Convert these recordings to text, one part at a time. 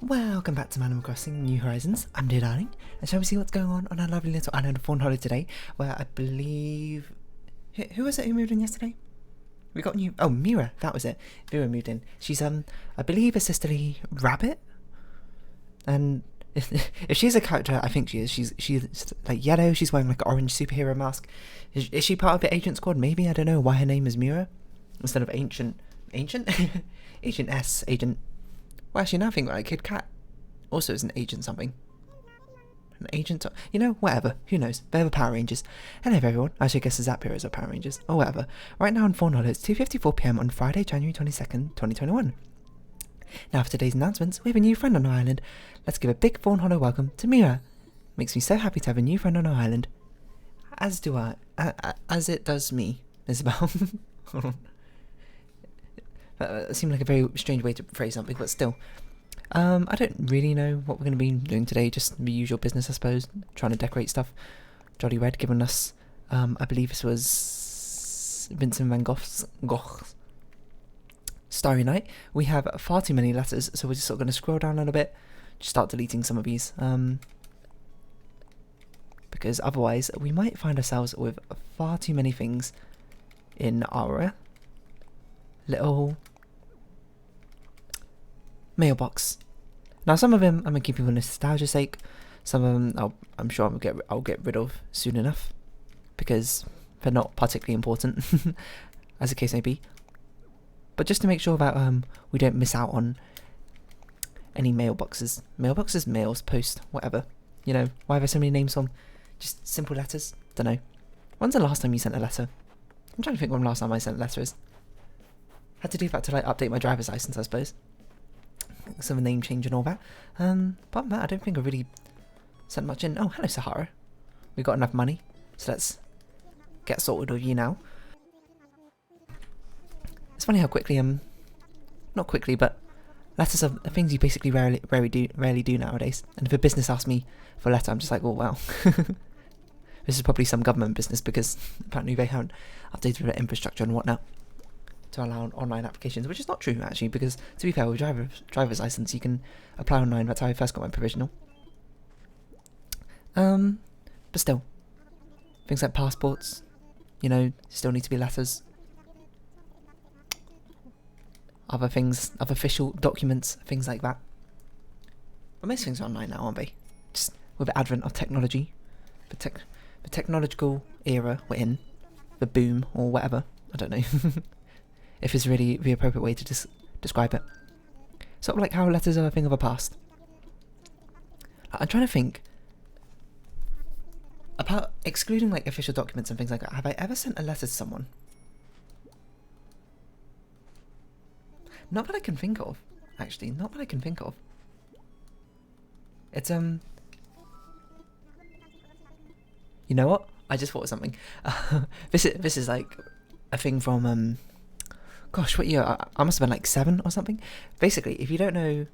Welcome back to Animal Crossing New Horizons. I'm dear darling, and shall we see what's going on our lovely little island of Fawnhollow today, where I believe... Who was it who moved in yesterday? We got new... Oh, Mira, that was it. Mira moved in. She's, I believe a sisterly rabbit? And if she's a character, I think she is. She's like yellow, she's wearing like an orange superhero mask. Is she part of the agent squad? Maybe, I don't know why her name is Mira. Instead of Ancient? Agent S, Agent... Well, actually, now I think like Kid Cat also is an agent something. An agent, you know, whatever. Who knows? They're the Power Rangers. Hello, everyone. I should guess the Zap Heroes are Power Rangers, or whatever. Right now in Fawnhollow, it's 2:54 PM on Friday, January 22nd, 2021. Now for today's announcements, we have a new friend on our island. Let's give a big Fawnhollow welcome to Mira. Makes me so happy to have a new friend on our island. As do I. As it does me, Isabel. Hold on. That seemed like a very strange way to phrase something, but still. I don't really know what we're going to be doing today, just the usual business, I suppose. Trying to decorate stuff. Jolly Red giving us, I believe this was Vincent van Gogh's Starry Night. We have far too many letters, so we're just sort of going to scroll down a little bit, just start deleting some of these. Because otherwise, we might find ourselves with far too many things in our little mailbox. Now some of them I'm gonna keep for nostalgia's sake. Some of them I'm sure I'll get rid of soon enough because they're not particularly important, as the case may be. But just to make sure that we don't miss out on any mailboxes, mails, post, whatever. You know, why are there so many names on just simple letters? Don't know. When's the last time you sent a letter? I'm trying to think when the last time I sent a letter is. Had to do that to like update my driver's license, I suppose. Some of the name change and all that. Apart from that, I don't think I really sent much in. Oh, hello Sahara. We've got enough money, so let's get sorted with you now. It's funny how quickly not quickly, but letters are things you basically rarely do nowadays. And if a business asks me for a letter, I'm just like, oh wow. This is probably some government business because apparently they haven't updated their infrastructure and whatnot to allow online applications, which is not true actually, because to be fair, with driver's license you can apply online. That's how I first got my provisional. But still, things like passports, you know, still need to be letters. Other things, other official documents, things like that. But most things are online now, aren't they? Just with the advent of technology, the technological era we're in, the boom or whatever. I don't know. If it's really the appropriate way to describe it. Sort of like how letters are a thing of the past. I'm trying to think. About excluding like official documents and things like that, have I ever sent a letter to someone? Not that I can think of, actually. Not that I can think of. It's, you know what? I just thought of something. This is like a thing from, gosh, what year? I must have been like 7 or something. Basically, if you don't know...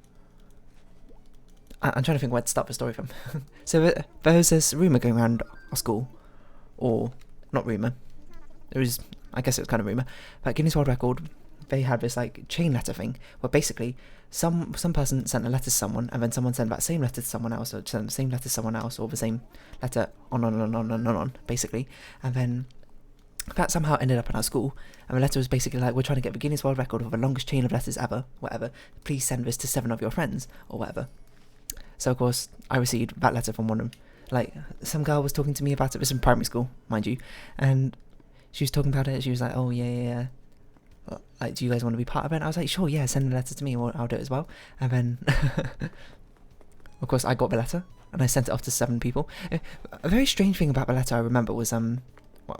I'm trying to think where to start the story from. So there was this rumour going around our school. Or, not rumour. I guess it was kind of rumour. But Guinness World Record, they had this like chain letter thing. Where basically, some person sent a letter to someone. And then someone sent that same letter to someone else. Or sent the same letter to someone else. Or the same letter on, basically. And then... that somehow ended up in our school, and the letter was basically like, we're trying to get the Guinness World Record of the longest chain of letters ever, whatever, please send this to 7 of your friends, or whatever. So of course, I received that letter from one of them. Like, some girl was talking to me about it, this was in primary school, mind you, and she was talking about it, she was like, oh yeah, like, do you guys want to be part of it? And I was like, sure, yeah, send a letter to me, or I'll do it as well. And then, of course, I got the letter, and I sent it off to 7 people. A very strange thing about the letter I remember was,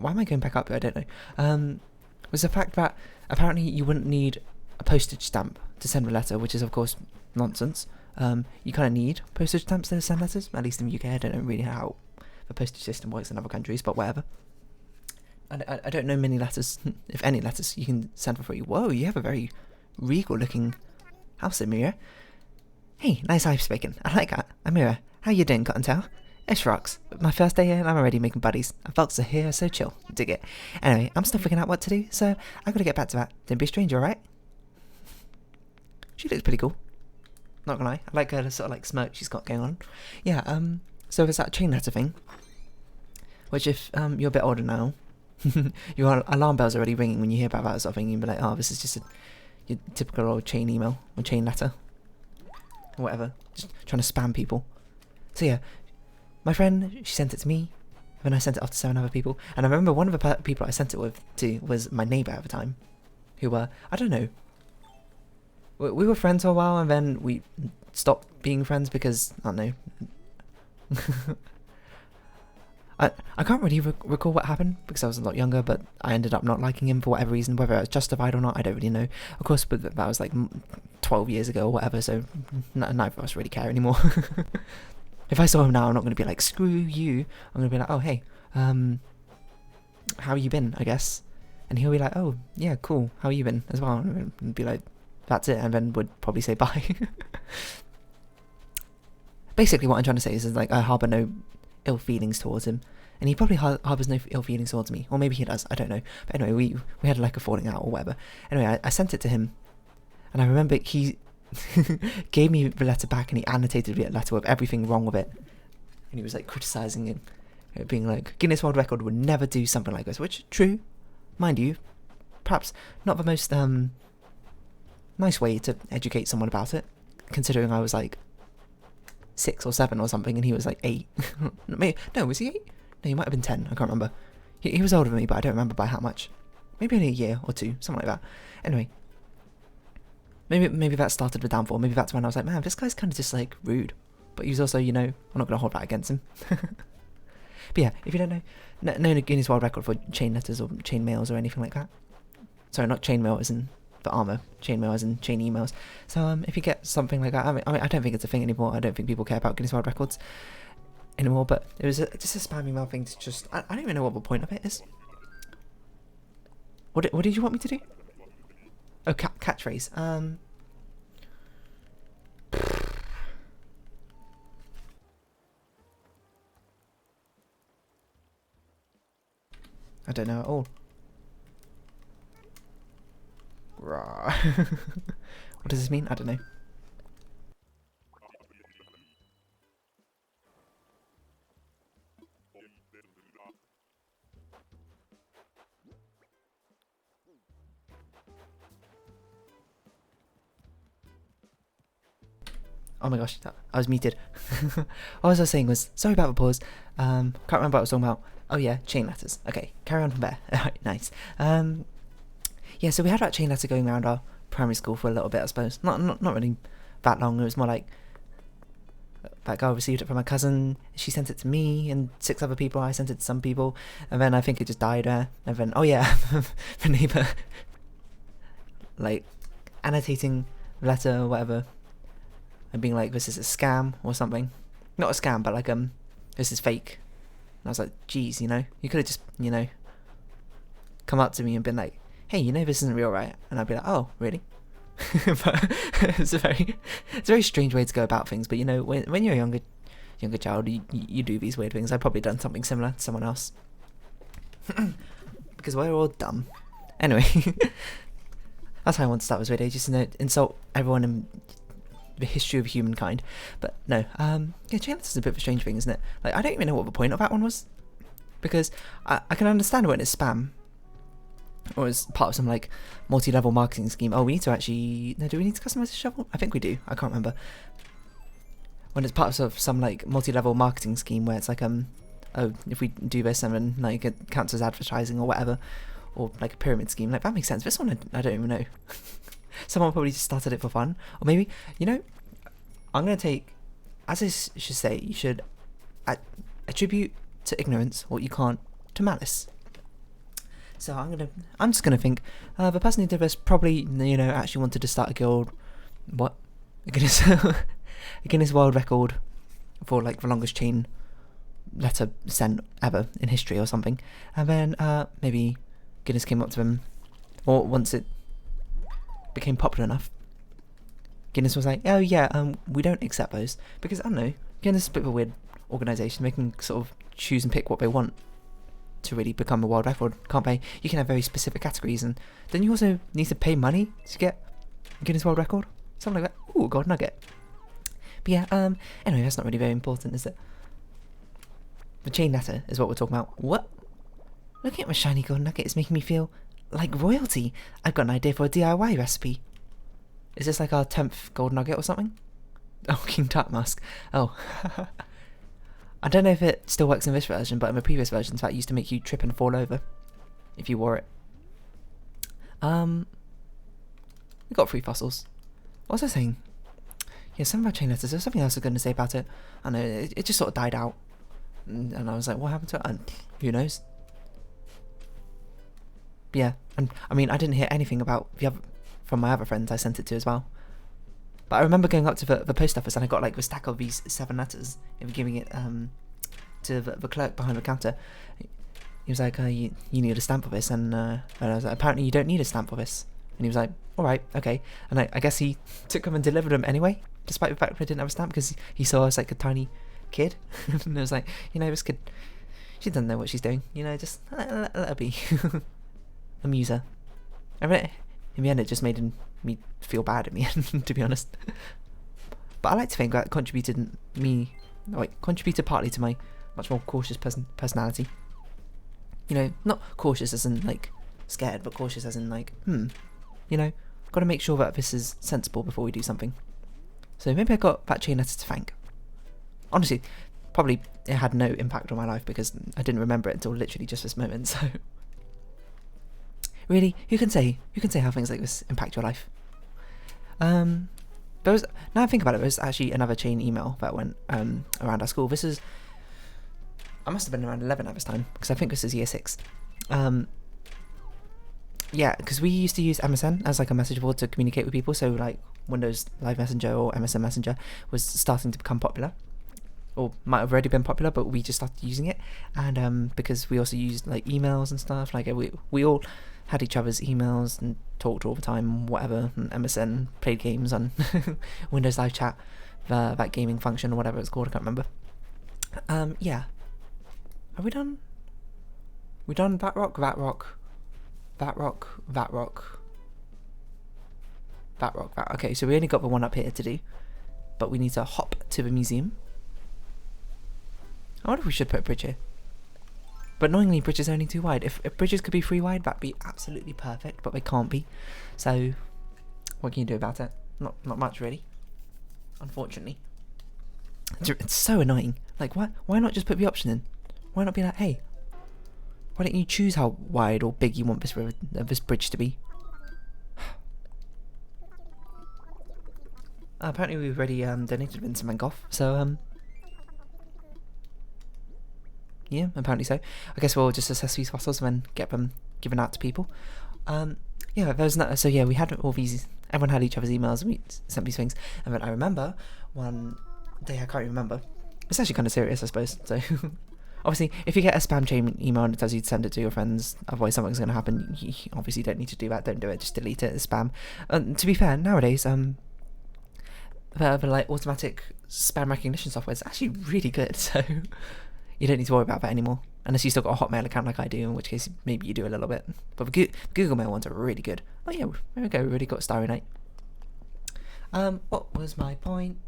why am I going back up here? I don't know. Was the fact that apparently you wouldn't need a postage stamp to send a letter, which is of course nonsense. You kind of need postage stamps to send letters, at least in the UK. I don't know really how the postage system works in other countries, but whatever. I don't know many letters, if any letters, you can send for free. Whoa, you have a very regal looking house, Mira. Hey, nice Irish speaking. I like that. Mira, how you doing, Cottontail? It's rocks. My first day here and I'm already making buddies. And folks are here, so chill. Dig it. Anyway, I'm still figuring out what to do, so I gotta get back to that. Don't be a stranger, alright? She looks pretty cool. Not gonna lie, I like her sort of like smirk she's got going on. Yeah, so there's that chain letter thing, which if you're a bit older now, your alarm bell's already ringing when you hear about that sort of thing. You'd be like, oh, this is just your typical old chain email or chain letter or whatever, just trying to spam people. So yeah, my friend, she sent it to me, then I sent it off to 7 other people, and I remember one of the people I sent it to was my neighbour at the time, who were, I don't know, we were friends for a while and then we stopped being friends because, I don't know, I can't really recall what happened because I was a lot younger, but I ended up not liking him for whatever reason, whether it was justified or not, I don't really know. Of course, but that was like 12 years ago or whatever, so neither of us really care anymore. If I saw him now, I'm not going to be like, screw you. I'm going to be like, oh, hey, how you been, I guess? And he'll be like, oh, yeah, cool, how you been as well? And be like, that's it, and then would probably say bye. Basically, what I'm trying to say is like, I harbour no ill feelings towards him, and he probably harbours no ill feelings towards me, or maybe he does, I don't know. But anyway, we had like a falling out or whatever. Anyway, I sent it to him, and I remember he gave me the letter back, and he annotated the letter with everything wrong with it, and he was like criticising it, being like, Guinness World Record would never do something like this, which, true, mind you, perhaps not the most nice way to educate someone about it, considering I was like 6 or 7 or something, and he was like 8. No, was he 8? No, he might have been 10. I can't remember. He was older than me, but I don't remember by how much. Maybe only a year or 2, something like that. Anyway, maybe that started the downfall. Maybe that's when I was like, man, this guy's kind of just like rude. But he was also, you know, I'm not going to hold that against him. But yeah, if you don't know, no Guinness World Record for chain letters or chain mails or anything like that. Sorry, not chain mail as in the armour, chain mail as in chain emails. So if you get something like that, I mean, I don't think it's a thing anymore. I don't think people care about Guinness World Records anymore, but it was just a spam email thing to just, I don't even know what the point of it is. What did you want me to do? Oh, catchphrase. I don't know at all. What does this mean? I don't know. Oh my gosh, I was muted. All I was saying was, sorry about the pause. Can't remember what I was talking about. Oh yeah, chain letters. Okay, carry on from there. Alright, nice. Yeah, so we had that chain letter going around our primary school for a little bit, I suppose. Not really that long. It was more like that girl received it from my cousin. She sent it to me and 6 other people. I sent it to some people, and then I think it just died there. And then, oh yeah, the neighbour like annotating the letter or whatever, and being like, this is a scam or something. Not a scam, but like this is fake. And I was like, geez, you know, you could have just, you know, come up to me and been like, hey, you know this isn't real, right? And I'd be like, oh, really? But it's a very strange way to go about things. But you know, when you're a younger child, you do these weird things. I've probably done something similar to someone else. Because we're all dumb. Anyway, that's how I want to start this video, just to insult everyone in the history of humankind. But no, yeah, chain letters is a bit of a strange thing, isn't it? Like, I don't even know what the point of that one was, because I can understand when it's spam, or as part of some like multi-level marketing scheme. Oh, we need to actually, no, do we need to customize the shovel? I think we do. I can't remember. When it's part of some like multi-level marketing scheme where it's like oh, if we do this and then like it counts as advertising or whatever, or like a pyramid scheme, like that makes sense. This one I don't even know. Someone probably just started it for fun, or maybe, you know, I'm gonna take, as I should say, you should attribute to ignorance what you can't to malice. So I'm just gonna think the person who did this probably, you know, actually wanted to start a guild. What? A Guinness World Record for like the longest chain letter sent ever in history or something, and then maybe Guinness came up to him, or once it became popular enough, Guinness was like, oh yeah, we don't accept those, because I don't know, Guinness is a bit of a weird organisation. They can sort of choose and pick what they want to really become a world record, can't they? You can have very specific categories, and then you also need to pay money to get Guinness World Record, something like that. Ooh, gold nugget. But yeah, anyway, that's not really very important, is it? The chain letter is what we're talking about. What? Looking at my shiny gold nugget is making me feel like royalty. I've got an idea for a DIY recipe. Is this like our 10th gold nugget or something? Oh, King Tut Mask. Oh. I don't know if it still works in this version, but in the previous versions that used to make you trip and fall over if you wore it. We got 3 fossils. What was I saying? Yeah, some of our chain letters. There was something else I was going to say about it. I know, it just sort of died out. And I was like, what happened to it? And who knows? But yeah, and I mean, I didn't hear anything about the other, from my other friends I sent it to as well. But I remember going up to the post office and I got like a stack of these 7 letters and giving it to the clerk behind the counter. He was like, you need a stamp for this, and I was like, apparently you don't need a stamp for this. And he was like, alright, okay. And I guess he took them and delivered them anyway, despite the fact that I didn't have a stamp, because he saw us like a tiny kid. And I was like, you know, this kid, she doesn't know what she's doing, you know, just let her be. Amuse her. I mean, in the end, it just made me feel bad in the end, to be honest. But I like to think that contributed partly to my much more cautious personality. You know, not cautious as in like scared, but cautious as in like, you know, got to make sure that this is sensible before we do something. So maybe I got that chain letter to thank. Honestly, probably it had no impact on my life because I didn't remember it until literally just this moment. So really, who can say how things like this impact your life? Now I think about it, there was actually another chain email that went around our school. I must have been around 11 at this time, because I think this is year 6. Yeah, because we used to use MSN as like a message board to communicate with people, so like Windows Live Messenger or MSN Messenger was starting to become popular, or might have already been popular, but we just started using it. And because we also used like emails and stuff, like we all had each other's emails and talked all the time, whatever, and MSN, played games on Windows Live Chat, that gaming function or whatever it's called, I can't remember. Yeah. Are we done? We done that rock? Okay, so we only got the one up here to do, but we need to hop to the museum. I wonder if we should put a bridge here. But annoyingly, bridges are only 2 wide. If bridges could be 3 wide, that'd be absolutely perfect, but they can't be. So, what can you do about it? Not much, really. Unfortunately. It's so annoying. Like, why not just put the option in? Why not be like, hey, why don't you choose how wide or big you want this bridge to be? Apparently we've already donated Vincent van Gogh, so yeah, apparently so. I guess we'll just assess these fossils and then get them given out to people. Yeah, there's not. So yeah, we had all these. Everyone had each other's emails, and we sent these things. And then I remember one day, I can't remember. It's actually kind of serious, I suppose. So obviously, if you get a spam chain email and it tells you to send it to your friends, otherwise something's going to happen. You obviously don't need to do that. Don't do it. Just delete it as spam. To be fair, nowadays, the like automatic spam recognition software is actually really good. So you don't need to worry about that anymore, unless you still got a Hotmail account like I do, in which case maybe you do a little bit. But the Google Mail ones are really good. Oh yeah, there we go. We already got Starry Night. What was my point?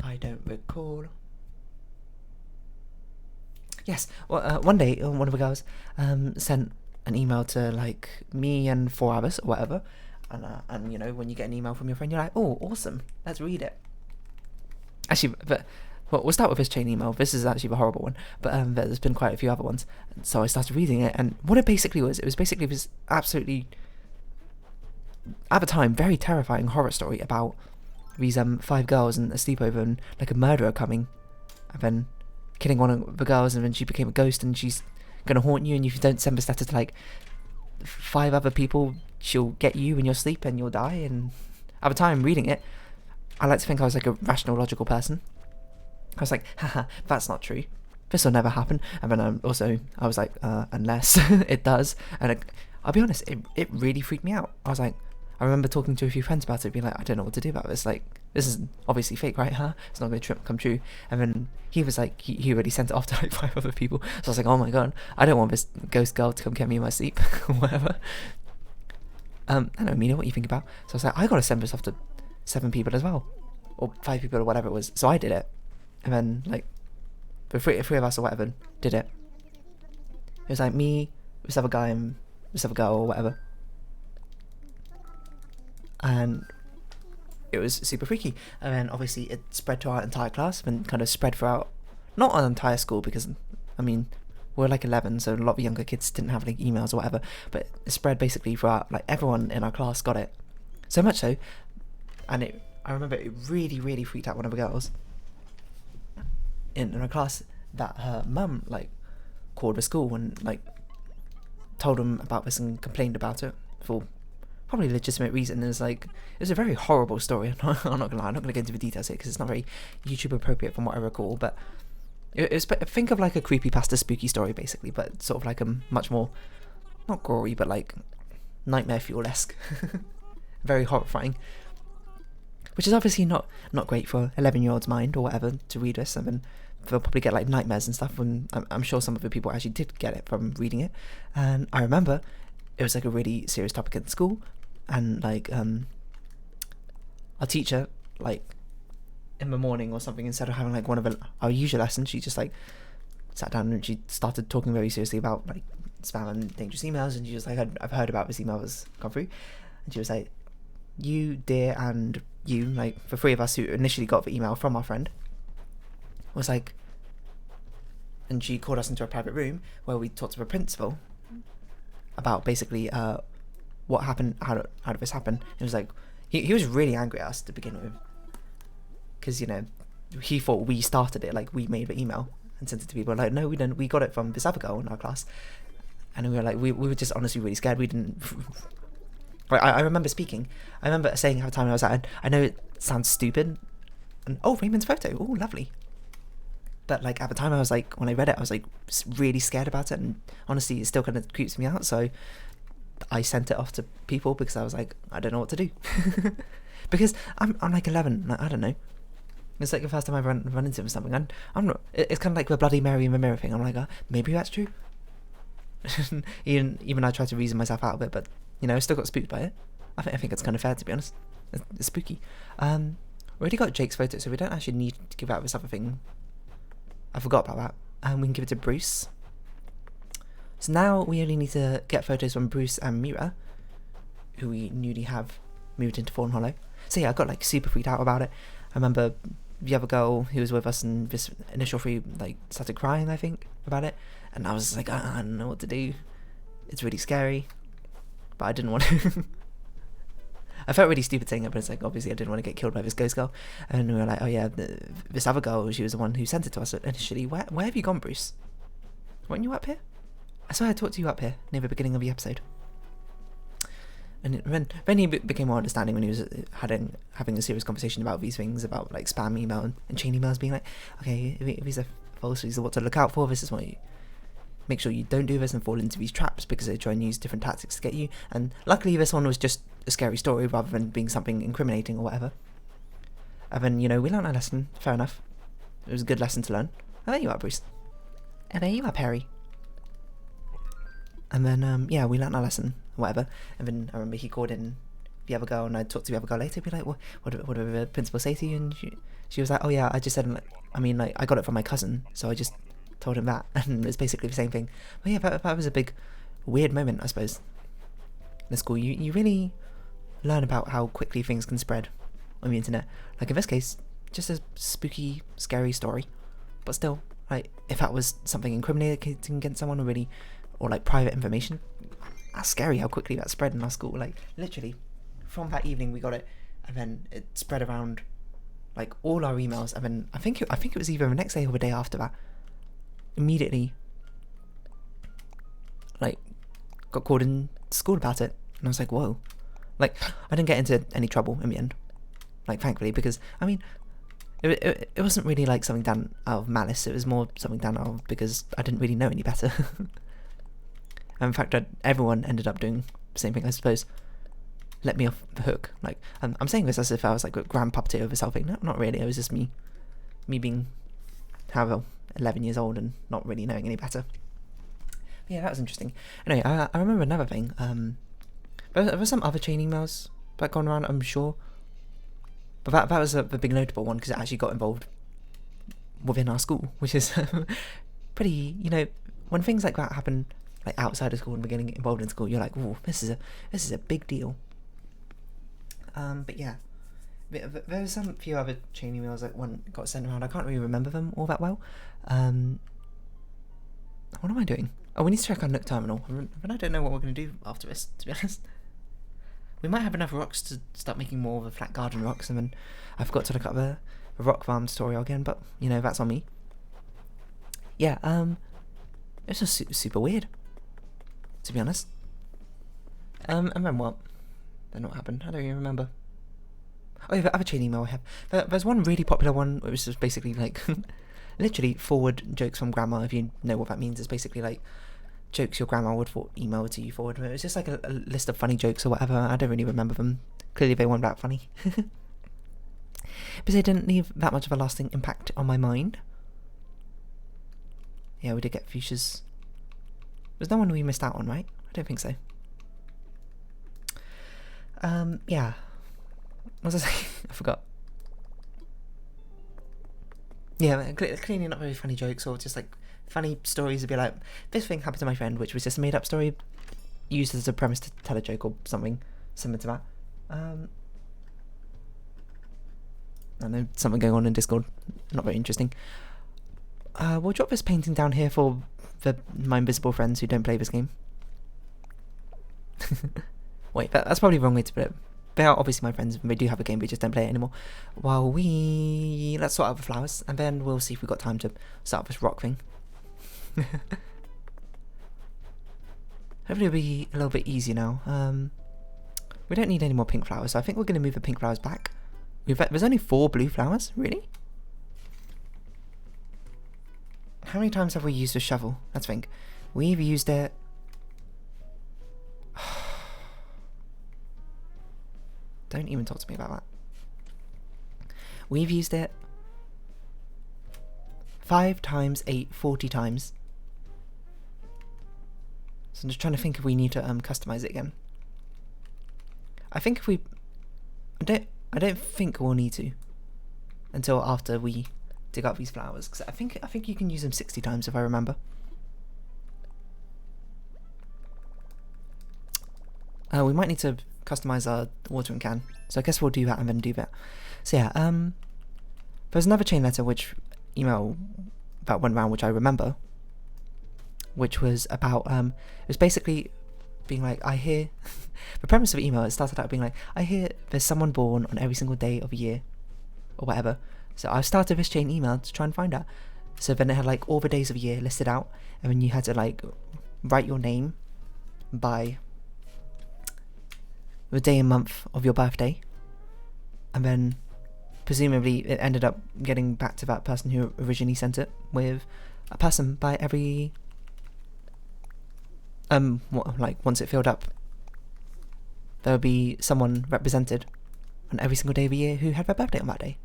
I don't recall. Yes, well, one day one of the girls sent an email to like me and 4 others or whatever, and you know, when you get an email from your friend, you're like, oh, awesome, let's read it. Actually, but well, we'll start with this chain email. This is actually the horrible one, but there's been quite a few other ones. So I started reading it, and what it basically was basically this absolutely, at the time, very terrifying horror story about these 5 girls and a sleepover, and like a murderer coming and then killing one of the girls, and then she became a ghost, and she's gonna haunt you, and if you don't send this letter to like 5 other people, she'll get you in your sleep and you'll die. And at the time reading it, I like to think I was like a rational, logical person. I was like, haha, that's not true, this will never happen. And then I was like, unless it does. And I'll be honest, it really freaked me out. I was like, I remember talking to a few friends about it, being like, I don't know what to do about this. Like, this is obviously fake, right? It's not going to come true. And then he was like, he already sent it off to like 5 other people. So I was like, oh my god, I don't want this ghost girl to come get me in my sleep or whatever. I don't know, Mina, what you think about? So I was like, I gotta send this off to 7 people as well. or 5 people or whatever it was. So I did it, and then like the three of us or whatever did it. It was like me, this other guy, and this other girl or whatever, and it was super freaky. And then obviously it spread to our entire class and kind of spread throughout, not our entire school, because I mean we're like 11, so a lot of younger kids didn't have like emails or whatever, but it spread basically throughout, like everyone in our class got it. So much so, and I remember it really freaked out one of the girls in our class, that her mum like called the school and like told them about this and complained about it for probably legitimate reason. It was a very horrible story. I'm not gonna lie, I'm not gonna go into the details here because it's not very YouTube appropriate from what I recall, but it's think of like a creepypasta spooky story basically, but sort of like a much more, not gory, but like nightmare fuel-esque. Very horrifying, which is obviously not great for 11-year-old's mind or whatever to read this. I mean, they'll probably get like nightmares and stuff, and I'm sure some of the people actually did get it from reading it. And I remember it was like a really serious topic in school, and like our teacher, like in the morning or something, instead of having like one of our usual lessons, she just like sat down and she started talking very seriously about like spam and dangerous emails. And she was like, I've heard about this email that's come through, and she was like, you, dear, and you, like the 3 of us who initially got the email from our friend, was like, and she called us into a private room where we talked to the principal about basically what happened, how did this happen. It was like he was really angry at us to begin with, because, you know, he thought we started it, like we made the email and sent it to people. Like, no, we didn't, we got it from this other girl in our class. And we were like, we were just honestly really scared. We didn't I remember speaking, I remember saying how time I was at, I know it sounds stupid, and oh, Raymond's photo, oh lovely, but like at the time I was like, when I read it I was like really scared about it, and honestly it still kind of creeps me out. So I sent it off to people because I was like, I don't know what to do. Because I'm like 11, like, I don't know, it's like the first time I've run into something, and I'm not, it's kind of like the Bloody Mary in the mirror thing. I'm like, maybe that's true. even I tried to reason myself out of it, but you know, I still got spooked by it. I think it's kind of fair, to be honest. It's spooky. We already got Jake's photo, so we don't actually need to give out this other thing. I forgot about that. We can give it to Bruce. So now we only need to get photos from Bruce and Mira, who we newly have moved into Fawnhollow. So yeah, I got like super freaked out about it. I remember the other girl who was with us in this initial 3 like started crying, I think, about it, and I was like, I don't know what to do. It's really scary. But I didn't want to. I felt really stupid saying it, but it's like, obviously I didn't want to get killed by this ghost girl. And we were like, oh yeah, this other girl, she was the one who sent it to us initially. Where have you gone, Bruce? Weren't you up here? I swear I talked to you up here near the beginning of the episode. And then he became more understanding when he was having a serious conversation about these things, about like spam email and chain emails, being like, okay, if these are false, these are what to look out for, this is what you make sure you don't do this and fall into these traps, because they try and use different tactics to get you. And luckily this one was just a scary story rather than being something incriminating or whatever. And then, you know, we learned our lesson, fair enough. It was a good lesson to learn. And there you are, Bruce. And there you are, Perry. And then, yeah, we learned our lesson, whatever. And then I remember he called in the other girl, and I talked to the other girl later, be like, what did the principal say to you? And she was like, oh yeah, I just said, like, I got it from my cousin, so I just told him that, and it's basically the same thing. But yeah, that was a big weird moment, I suppose, in the school. You really learn about how quickly things can spread on the internet. Like in this case, just a spooky, scary story, but still, like, if that was something incriminating against someone, or like private information, that's scary how quickly that spread in our school. Like literally from that evening we got it, and then it spread around like all our emails, and then I think it was either the next day or the day after that, immediately like got called in school about it. And I was like, whoa. Like, I didn't get into any trouble in the end, like, thankfully, because I mean it wasn't really like something done out of malice. It was more something done out of because I didn't really know any better. And in fact, everyone ended up doing the same thing, I suppose. Let me off the hook. Like, I'm saying this as if I was like a grand puppeteer of this whole thing. No, not really. It was just me being however 11 years old and not really knowing any better. But yeah, that was interesting. Anyway, I remember another thing. There were some other chain emails that gone around, I'm sure, But that was the big notable one because it actually got involved within our school, which is pretty, you know, when things like that happen like outside of school and we're getting involved in school, you're like, oh, this is a big deal. But yeah, there was some few other chain emails that one got sent around. I can't really remember them all that well. What am I doing? Oh, we need to check our Nook terminal, but I don't know what we're going to do after this, to be honest. We might have enough rocks to start making more of a flat garden rocks, and then I forgot to look up the rock farm tutorial again, but, you know, that's on me. Yeah, it's just super weird, to be honest. And then what? Then what happened? I don't even remember. Oh yeah, the other chain email I have. There's one really popular one, which is basically like, literally forward jokes from grandma, if you know what that means. It's basically like jokes your grandma would email to you forward. It's just like a list of funny jokes or whatever. I don't really remember them. Clearly they weren't that funny. But they didn't leave that much of a lasting impact on my mind. Yeah, we did get fuchsias. There's no one we missed out on, right? I don't think so. Yeah. What was I saying? I forgot. Yeah, clearly not very funny jokes, or just like funny stories would be like, this thing happened to my friend, which was just a made up story used as a premise to tell a joke or something similar to that. I know something going on in Discord, not very interesting. We'll drop this painting down here for my invisible friends who don't play this game. Wait, that's probably the wrong way to put it. They are obviously my friends, and they do have a game, we just don't play it anymore. While let's sort out the flowers, and then we'll see if we've got time to start this rock thing. Hopefully it'll be a little bit easier now. We don't need any more pink flowers, so I think we're going to move the pink flowers back. There's only 4 blue flowers? Really? How many times have we used a shovel? Let's think. We've used it... Don't even talk to me about that. We've used it 5 times 8, 40 times. So I'm just trying to think if we need to customize it again. I think if we... I don't think we'll need to until after we dig up these flowers, because I think you can use them 60 times if I remember. We might need to customize our watering can, so I guess we'll do that and then do that. So yeah, there's another chain letter email that went around which I remember, which was about it was basically being like, I hear the premise of the email, it started out being like, I hear there's someone born on every single day of the year or whatever, so I started this chain email to try and find out. So then it had like all the days of the year listed out, and then you had to like write your name by the day and month of your birthday, and then presumably it ended up getting back to that person who originally sent it with a person by every once it filled up, there would be someone represented on every single day of the year who had their birthday on that day.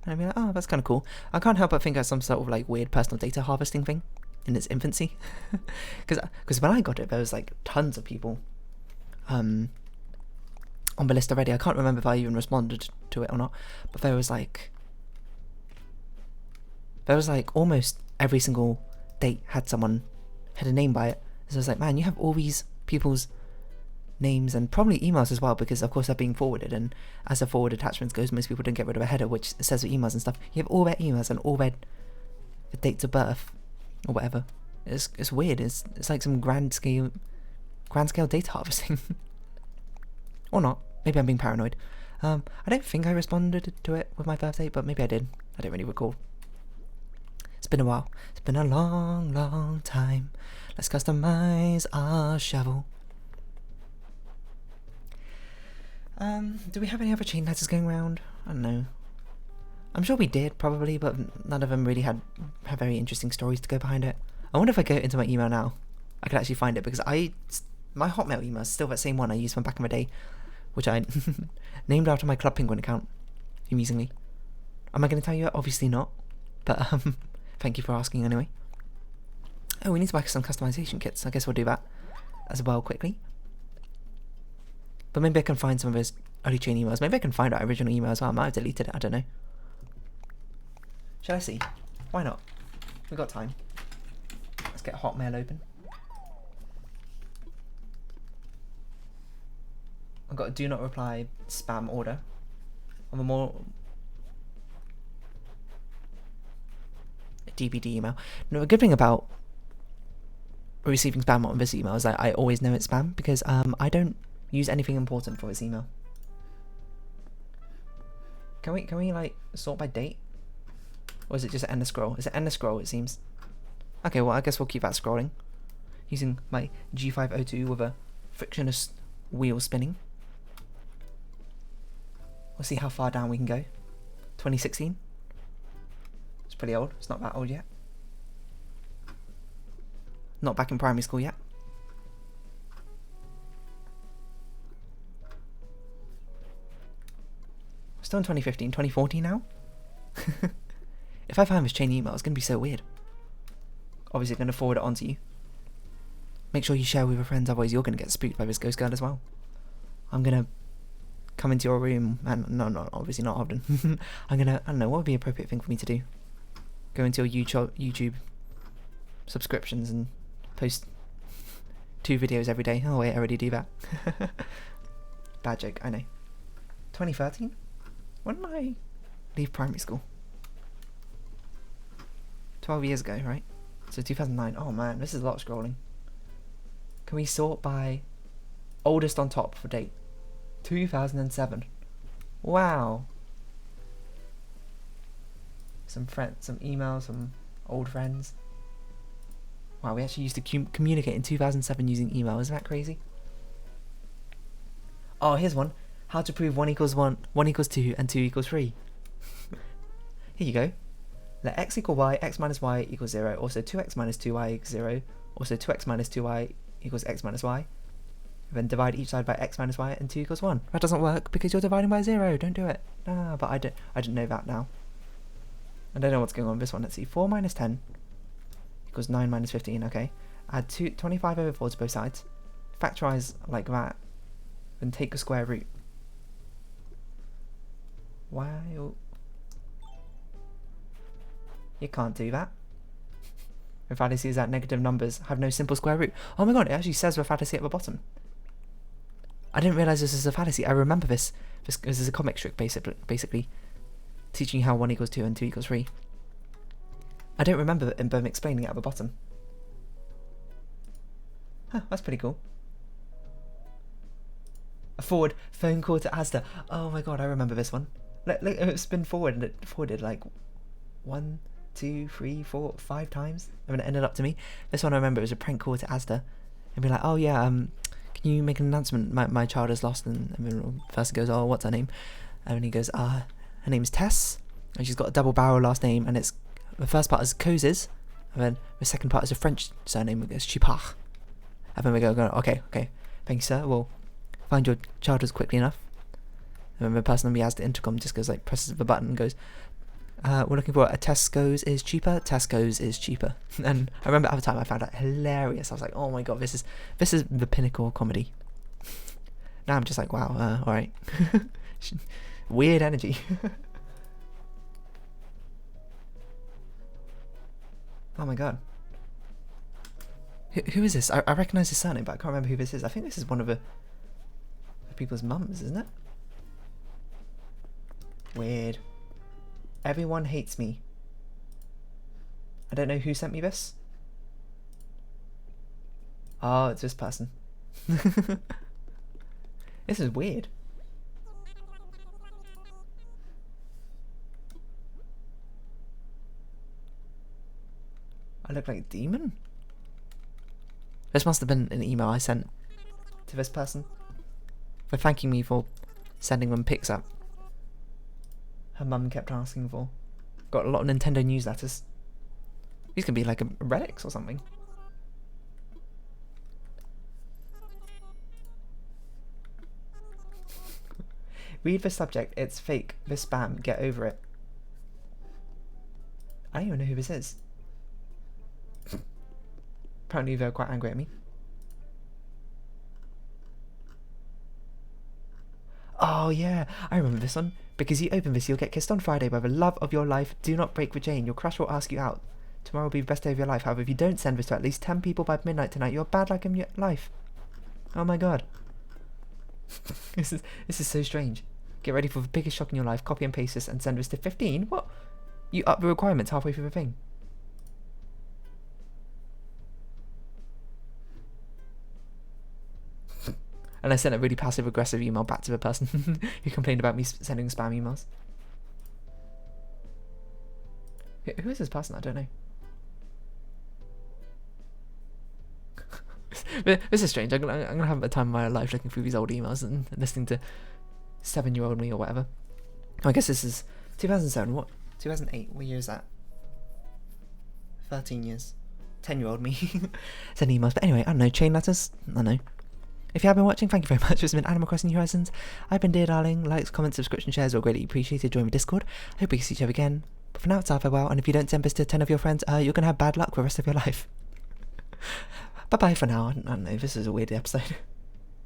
And I'd be like, oh, that's kind of cool. I can't help but think that's some sort of like weird personal data harvesting thing in its infancy. Because when I got it, there was like tons of people on the list already. I can't remember if I even responded to it or not, but there was like almost every single date had a name by it. So I was like, man, you have all these people's names and probably emails as well, because of course they're being forwarded, and as the forward attachments goes, most people don't get rid of a header which says the emails and stuff. You have all their emails and all their dates of birth or whatever. It's weird. It's like some grand scale data harvesting. Or not. Maybe I'm being paranoid. I don't think I responded to it with my birthday, but maybe I did. I don't really recall. It's been a while. It's been a long, long time. Let's customize our shovel. Do we have any other chain letters going around? I don't know. I'm sure we did, probably, but none of them really have very interesting stories to go behind it. I wonder if I go into my email now, I could actually find it, because my Hotmail email is still that same one I used from back in the day, which I named after my Club Penguin account, amusingly. Am I going to tell you that? Obviously not, but thank you for asking anyway. Oh, we need to buy some customization kits. I guess we'll do that as well quickly. But maybe I can find some of those only chain emails. Maybe I can find out original email as well. I might have deleted it. I don't know. Shall I see? Why not? We've got time. Let's get Hotmail open. I've got a do not reply spam order. I'm a more DPD email. No, a good thing about receiving spam on this email is that I always know it's spam because I don't use anything important for this email. Can we like sort by date? Or is it just end of scroll? Is it end of scroll, it seems? Okay, well I guess we'll keep that scrolling. Using my G502 with a frictionless wheel spinning. We'll see how far down we can go. 2016. It's pretty old. It's not that old yet. Not back in primary school yet. Still in 2015, 2014 now? If I find this chain email, it's going to be so weird. Obviously, going to forward it on to you. Make sure you share with your friends, otherwise you're going to get spooked by this ghost girl as well. I'm going to come into your room, and no, obviously not often. I'm going to, I don't know, what would be an appropriate thing for me to do? Go into your YouTube subscriptions and post 2 videos every day. Oh wait, I already do that. Bad joke, I know. 2013? When did I leave primary school? 12 years ago, right? So 2009. Oh man, this is a lot of scrolling. Can we sort by oldest on top for date? 2007. Wow. Some friends, some emails, some old friends. Wow, we actually used to communicate in 2007 using email. Isn't that crazy? Oh, here's one. How to prove 1 equals 1, 1 equals 2, and 2 equals 3. Here you go. Let x equal y, x minus y equals 0. Also 2x minus 2y equals 0. Also 2x minus 2y equals x minus y. Then divide each side by x minus y and 2 equals 1. That doesn't work because you're dividing by 0. Don't do it. Ah, but I didn't know that now. I don't know what's going on with this one. Let's see. 4 minus 10 equals 9 minus 15. Okay. Add 25 over 4 to both sides. Factorize like that. Then take a square root. Why? You can't do that. The fallacy is that negative numbers have no simple square root. Oh my god, it actually says the fallacy at the bottom. I didn't realise this is a fallacy. I remember this. This is a comic strip, basically teaching you how 1 equals 2 and 2 equals 3. I don't remember them explaining it at the bottom. Huh, that's pretty cool. A forward phone call to Asda. Oh my god, I remember this one. Look, it's been forward and it forwarded like 1, 2, 3, 4, 5 times, and then it ended up to me. This one I remember, it was a prank call to Asda, and be like, oh yeah, can you make an announcement? My child is lost, and then the person goes, oh, what's her name? And then he goes, her name is Tess, and she's got a double barrel last name, and it's the first part is Cozes, and then the second part is a French surname, it's Chipach. And then we go, okay, thank you, sir. We'll find your child as quickly enough. And then the person on the Asda intercom just goes like, presses the button and goes, we're looking for a Tesco's is cheaper. Tesco's is cheaper. And I remember at the time I found that hilarious. I was like, oh my god, this is the pinnacle of comedy. Now I'm just like, wow, alright. Weird energy. Oh my god. Who is this? I recognise his surname, but I can't remember who this is. I think this is one of the people's mums, isn't it? Weird. Everyone hates me. I don't know who sent me this. Oh, it's this person. This is weird. I look like a demon? This must have been an email I sent to this person for thanking me for sending them pics up. Her mum kept asking for. Got a lot of Nintendo newsletters. These could be like a relics or something. Read the subject. It's fake. This spam. Get over it. I don't even know who this is. Apparently they're quite angry at me. Oh, Oh yeah, I remember this one. Because you open this, you'll get kissed on Friday by the love of your life. Do not break with Jane. Your crush will ask you out. Tomorrow will be the best day of your life. However, if you don't send this to at least 10 people by midnight tonight, you're bad luck in your life. Oh my god. This is so strange. Get ready for the biggest shock in your life. Copy and paste this and send this to 15. What? You up the requirements halfway through the thing. And I sent a really passive-aggressive email back to the person who complained about me sending spam emails. Who is this person? I don't know. This is strange. I'm gonna have a time of my life looking through these old emails and listening to 7-year-old me or whatever. I guess this is 2007. What? 2008. What year is that? 13 years. 10-year-old me sending emails. But anyway, I don't know. Chain letters. I don't know. If you have been watching, thank you very much. This has been Animal Crossing New Horizons. I've been Dear Darling. Likes, comments, subscription, shares are greatly appreciated. Join the Discord. I hope we can see each other again. But for now, it's our farewell. And if you don't send this to 10 of your friends, you're going to have bad luck for the rest of your life. Bye-bye for now. I don't know. This is a weird episode.